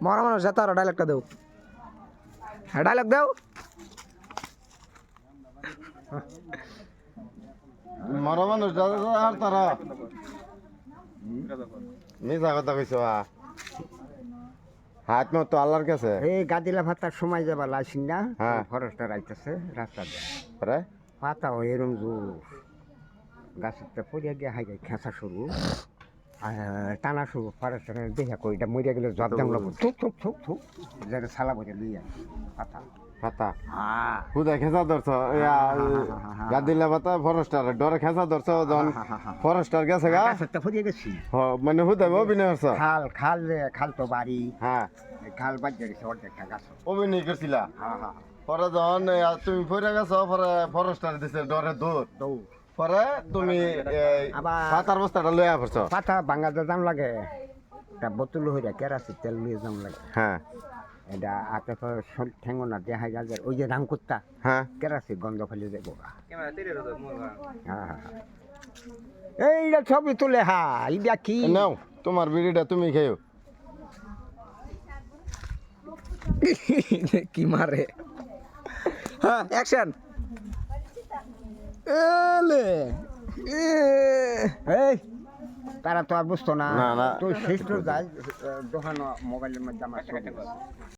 মরা মানুষ যা তার ডায়লগটা দেও হ্যাঁ ডায়লগ দেও মরা মানুষ আর তারা মিছা কথা কইছ হাত মত তো আল্লাহর কাছে এই গাদিলা ভাতার সময় যাবা লাইছিন না হ্যাঁ। ফরেস্টার আইতেছে রাস্তা দিয়ে আরে পাতা এরম জোর গাছের পড়িয়া গিয়ে হাই খেঁচা শুরু টানা শুরু ফরেস্টার দেখা কই এটা মরিয়া গেলে জব জাংলা থুক থুক থুক থুক যেটা সালা বলে লইয়া পাতা পাতা হ্যাঁ হুদা খেঁচা ধরছ গাদিলা পাতা ফরেস্টার ডরে খেঁচা ধরছ যখন ফরেস্টার গেছে গা গাছেরটা পড়িয়া গেছি মানে হুদা অভিনয় করছ খাল খাল খাল তো বাড়ি হ্যাঁ খাল বাজ্যা গেছে অর্ধেকটা গাছ অভিনয় করছিলা হ্যাঁ হ্যাঁ পরে যখন তুমি ফিরে গেছো পরে ফরেস্টার দিছে ডরে দূর দৌড় পরে তুমি আবার- পাতার বস্তাটা লইয়া পড়ছ পাতা ভাঙা দাম লাগে তা বোতল হইয়া কেরাসি তেল নিয়ে দাম লাগে হ্যাঁ এটা আতে ঠেঙ্গো না দেখা যায় ওই যে রাম কুত্তা হ্যাঁ কেরাসি গন্ধ ফেলে দেবো এইটা ছবি তুলে হা ইটা কি নাও তোমার বিড়িটা তুমি খেও কি মারে হ্যাঁ অ্যাকশন এলে এই তারা তো আর বুঝতো না না, না। তুই শেষ তো যাই দোকান মোবাইলের মধ্যে আমার ছবি আছে।